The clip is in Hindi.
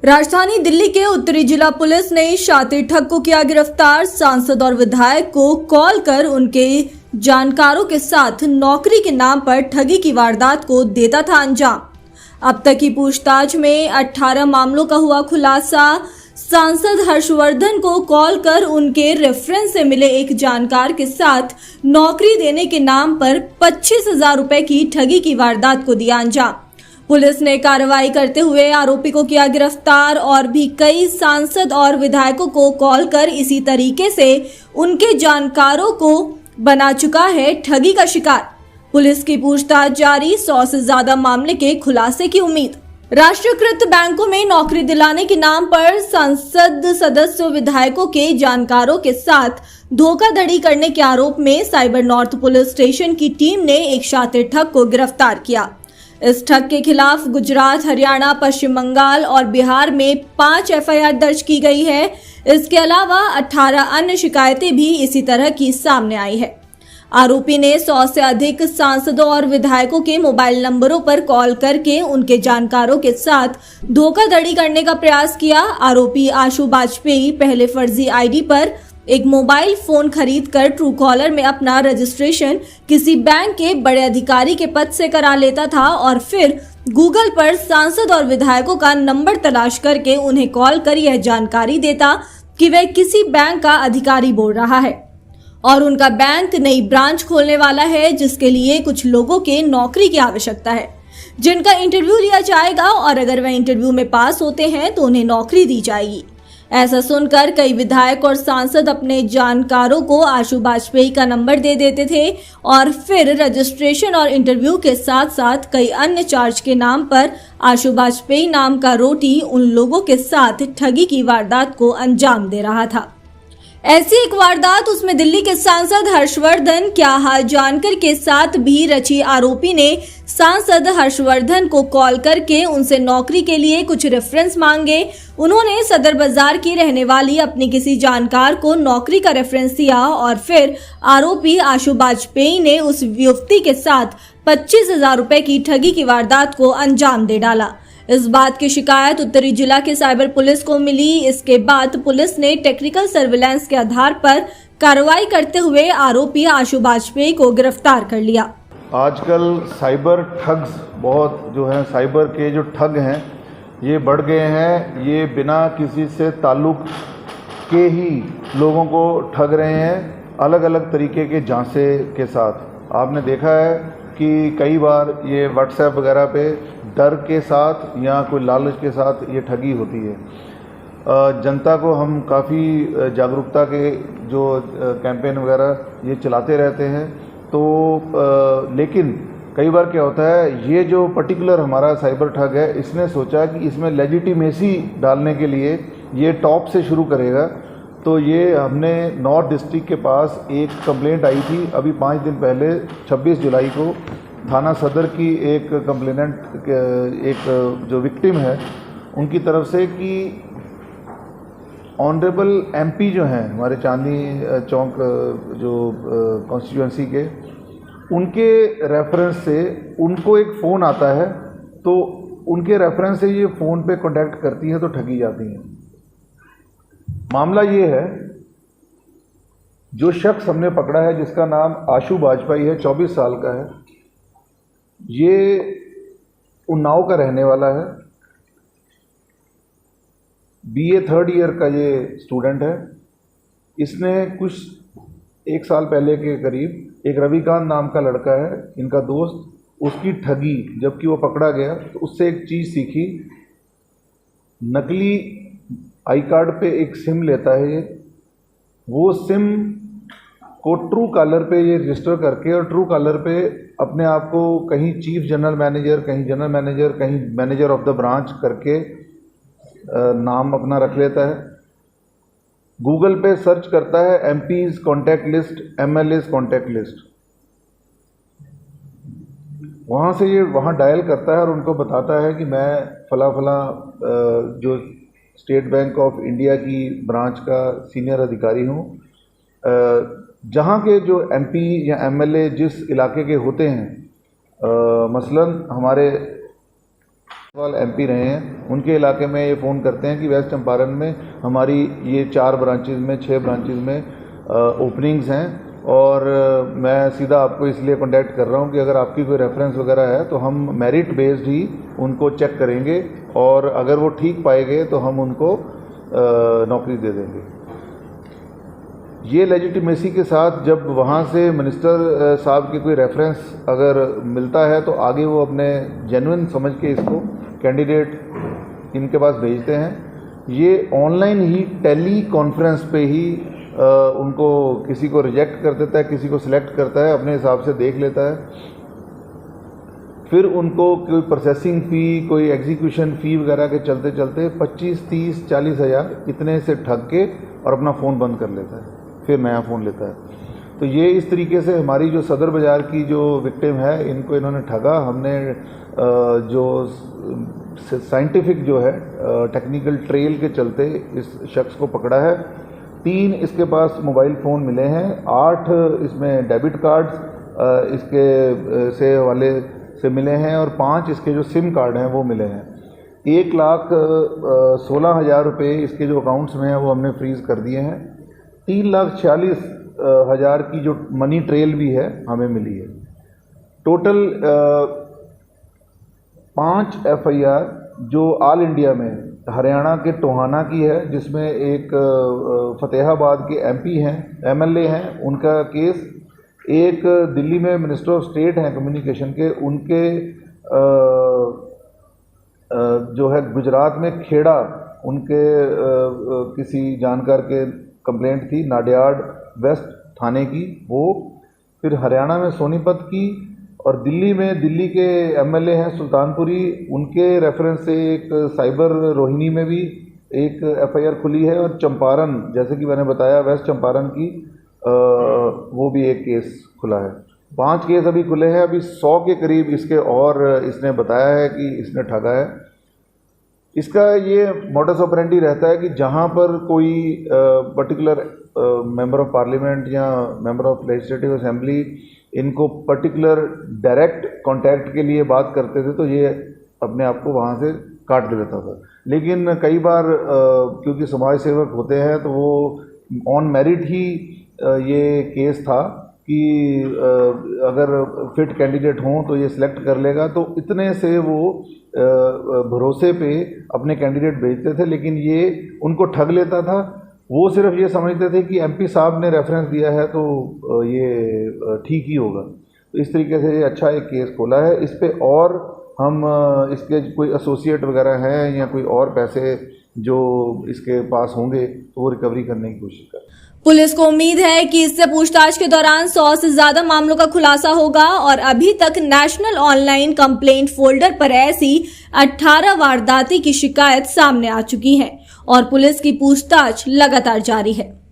राजधानी दिल्ली के उत्तरी जिला पुलिस ने शातिर ठग को किया गिरफ्तार। सांसद और विधायक को कॉल कर उनके जानकारों के साथ नौकरी के नाम पर ठगी की वारदात को देता था अंजाम। अब तक की पूछताछ में 18 मामलों का हुआ खुलासा। सांसद हर्षवर्धन को कॉल कर उनके रेफरेंस से मिले एक जानकार के साथ नौकरी देने के नाम पर 25,000 रुपए की ठगी की वारदात को दिया अंजाम। पुलिस ने कार्रवाई करते हुए आरोपी को किया गिरफ्तार और भी कई सांसद और विधायकों को कॉल कर इसी तरीके से उनके जानकारों को बना चुका है ठगी का शिकार। पुलिस की पूछताछ जारी, 100 से ज्यादा मामले के खुलासे की उम्मीद। राष्ट्रीयकृत बैंकों में नौकरी दिलाने के नाम पर संसद सदस्य विधायकों के जानकारों के साथ धोखाधड़ी करने के आरोप में साइबर नॉर्थ पुलिस स्टेशन की टीम ने एक शातिर ठग को गिरफ्तार किया। इस ठग के खिलाफ गुजरात, हरियाणा, पश्चिम बंगाल और बिहार में 5 एफआईआर दर्ज की गई है। इसके अलावा 18 अन्य शिकायतें भी इसी तरह की सामने आई है। आरोपी ने 100 से अधिक सांसदों और विधायकों के मोबाइल नंबरों पर कॉल करके उनके जानकारों के साथ धोखाधड़ी करने का प्रयास किया। आरोपी आशु वाजपेयी पहले फर्जी आईडी पर एक मोबाइल फोन खरीद कर ट्रू कॉलर में अपना रजिस्ट्रेशन किसी बैंक के बड़े अधिकारी के पद से करा लेता था और फिर गूगल पर सांसद और विधायकों का नंबर तलाश करके उन्हें कॉल कर यह जानकारी देता कि वह किसी बैंक का अधिकारी बोल रहा है और उनका बैंक नई ब्रांच खोलने वाला है, जिसके लिए कुछ लोगों के नौकरी की आवश्यकता है, जिनका इंटरव्यू लिया जाएगा और अगर वह इंटरव्यू में पास होते हैं तो उन्हें नौकरी दी जाएगी। ऐसा सुनकर कई विधायक और सांसद अपने जानकारों को आशु वाजपेयी का नंबर दे देते थे और फिर रजिस्ट्रेशन और इंटरव्यू के साथ साथ कई अन्य चार्ज के नाम पर आशु वाजपेयी नाम का रोटी उन लोगों के साथ ठगी की वारदात को अंजाम दे रहा था। ऐसी एक वारदात उसमें दिल्ली के सांसद हर्षवर्धन क्या हाल जानकर के साथ भी रची। आरोपी ने सांसद हर्षवर्धन को कॉल करके उनसे नौकरी के लिए कुछ रेफरेंस मांगे। उन्होंने सदर बाजार की रहने वाली अपनी किसी जानकार को नौकरी का रेफरेंस दिया और फिर आरोपी आशु वाजपेयी ने उस युवती के साथ 25,000 रुपए की ठगी की वारदात को अंजाम दे डाला। इस बात की शिकायत उत्तरी जिला के साइबर पुलिस को मिली। इसके बाद पुलिस ने टेक्निकल सर्विलांस के आधार पर कार्रवाई करते हुए आरोपी आशु वाजपेयी को गिरफ्तार कर लिया। आजकल साइबर ठग्स बहुत जो हैं, साइबर के जो ठग हैं ये बढ़ गए हैं। ये बिना किसी से ताल्लुक के ही लोगों को ठग रहे हैं, अलग अलग तरीके के झांसे के साथ। आपने देखा है कि कई बार ये व्हाट्सएप वगैरह पे डर के साथ या कोई लालच के साथ ये ठगी होती है। जनता को हम काफ़ी जागरूकता के जो कैंपेन वगैरह ये चलाते रहते हैं, तो लेकिन कई बार क्या होता है, ये जो पर्टिकुलर हमारा साइबर ठग है इसने सोचा कि इसमें लेजिटिमेसी डालने के लिए ये टॉप से शुरू करेगा। तो ये हमने नॉर्थ डिस्ट्रिक्ट के पास एक कंप्लेंट आई थी अभी 5 दिन पहले 26 जुलाई को। थाना सदर की एक कंप्लेनेंट एक जो विक्टिम है उनकी तरफ से कि ऑनरेबल एमपी जो हैं हमारे चांदनी चौक जो कॉन्स्टिट्यूएंसी के, उनके रेफरेंस से उनको एक फ़ोन आता है, तो उनके रेफरेंस से ये फ़ोन पे कांटेक्ट करती हैं तो ठगी जाती हैं। मामला ये है, जो शख्स हमने पकड़ा है जिसका नाम आशु वाजपेयी है, 24 साल का है, ये उन्नाव का रहने वाला है, बीए 3rd ईयर का ये स्टूडेंट है। इसने कुछ 1 साल पहले के करीब एक रविकांत नाम का लड़का है, इनका दोस्त, उसकी ठगी जबकि वो पकड़ा गया तो उससे एक चीज़ सीखी। नकली आई कार्ड पे एक सिम लेता है ये, वो सिम को ट्रू कॉलर पे ये रजिस्टर करके और ट्रू कॉलर पे अपने आप को कहीं चीफ जनरल मैनेजर, कहीं जनरल मैनेजर, कहीं मैनेजर ऑफ द ब्रांच करके नाम अपना रख लेता है। गूगल पे सर्च करता है MPs contact list, MLAs contact list, वहाँ से ये वहाँ डायल करता है और उनको बताता है कि मैं फला फला जो स्टेट बैंक ऑफ इंडिया की ब्रांच का सीनियर अधिकारी हूँ। जहाँ के जो एमपी या एमएलए जिस इलाके के होते हैं, मसलन हमारे MP रहे हैं, उनके इलाके में ये फ़ोन करते हैं कि वेस्ट चंपारण में हमारी ये 4 ब्रांचेज़ में 6 ब्रांचेज़ में ओपनिंग्स हैं और मैं सीधा आपको इसलिए कॉन्टैक्ट कर रहा हूँ कि अगर आपकी कोई रेफरेंस वगैरह है तो हम मेरिट बेस्ड ही उनको चेक करेंगे और अगर वो ठीक पाए गए तो हम उनको नौकरी दे देंगे। ये लेजिटिमेसी के साथ जब वहाँ से मिनिस्टर साहब की कोई रेफरेंस अगर मिलता है तो आगे वो अपने जेन्युइन समझ के इसको कैंडिडेट इनके पास भेजते हैं। ये ऑनलाइन ही टेली कॉन्फ्रेंस पे ही उनको किसी को रिजेक्ट कर देता है, किसी को सिलेक्ट करता है, अपने हिसाब से देख लेता है। फिर उनको कोई प्रोसेसिंग फ़ी, कोई एग्जीक्यूशन फ़ी वगैरह के चलते चलते 25, 30, 40 हज़ार इतने से ठग के और अपना फ़ोन बंद कर लेता है, फिर नया फ़ोन लेता है। तो ये इस तरीके से हमारी जो सदर बाज़ार की जो विक्टिम है इनको इन्होंने ठगा। हमने जो साइंटिफिक जो है टेक्निकल ट्रेल के चलते इस शख्स को पकड़ा है। 3 इसके पास मोबाइल फ़ोन मिले हैं, 8 इसमें डेबिट कार्ड्स इसके से वाले से मिले हैं और 5 इसके जो सिम कार्ड हैं वो मिले हैं। 1,16,000 रुपये इसके जो अकाउंट्स में हैं वो हमने फ्रीज़ कर दिए हैं। 3,46,000 की जो मनी ट्रेल भी है हमें मिली है। टोटल 5 FIR जो ऑल इंडिया में हरियाणा के टोहाना की है, जिसमें एक फतेहाबाद के MP हैं, MLA हैं, उनका केस, एक दिल्ली में मिनिस्टर ऑफ स्टेट हैं कम्युनिकेशन के, उनके जो है गुजरात में खेड़ा उनके किसी जानकार के कंप्लेंट थी नाडियाड वेस्ट थाने की, वो फिर हरियाणा में सोनीपत की, और दिल्ली में दिल्ली के MLA हैं सुल्तानपुरी, उनके रेफरेंस से एक साइबर रोहिणी में भी एक FIR खुली है, और चंपारण जैसे कि मैंने बताया वेस्ट चंपारण की वो भी एक केस खुला है। 5 केस अभी खुले हैं। अभी 100 के करीब इसके और इसने बताया है कि इसने ठगा है। इसका ये मोडस ऑपरेंडी रहता है कि जहाँ पर कोई पर्टिकुलर मेंबर ऑफ पार्लियामेंट या मेंबर ऑफ लेजिस्लेटिव असेंबली इनको पर्टिकुलर डायरेक्ट कांटेक्ट के लिए बात करते थे तो ये अपने आप को वहाँ से काट देता था। लेकिन कई बार क्योंकि समाज सेवक होते हैं तो वो ऑन मेरिट ही ये केस था कि अगर फिट कैंडिडेट हों तो ये सिलेक्ट कर लेगा, तो इतने से वो भरोसे पे अपने कैंडिडेट भेजते थे, लेकिन ये उनको ठग लेता था। वो सिर्फ ये समझते थे कि MP साहब ने रेफरेंस दिया है तो ये ठीक ही होगा। तो इस तरीके से ये अच्छा एक केस खोला है। इस पे और हम इसके कोई एसोसिएट वगैरह हैं या कोई और पैसे जो इसके पास होंगे तो वो रिकवरी करने की कोशिश करें। पुलिस को उम्मीद है कि इससे पूछताछ के दौरान 100 से ज्यादा मामलों का खुलासा होगा और अभी तक नेशनल ऑनलाइन कंप्लेंट फोल्डर पर ऐसी 18 वारदातों की शिकायत सामने आ चुकी है और पुलिस की पूछताछ लगातार जारी है।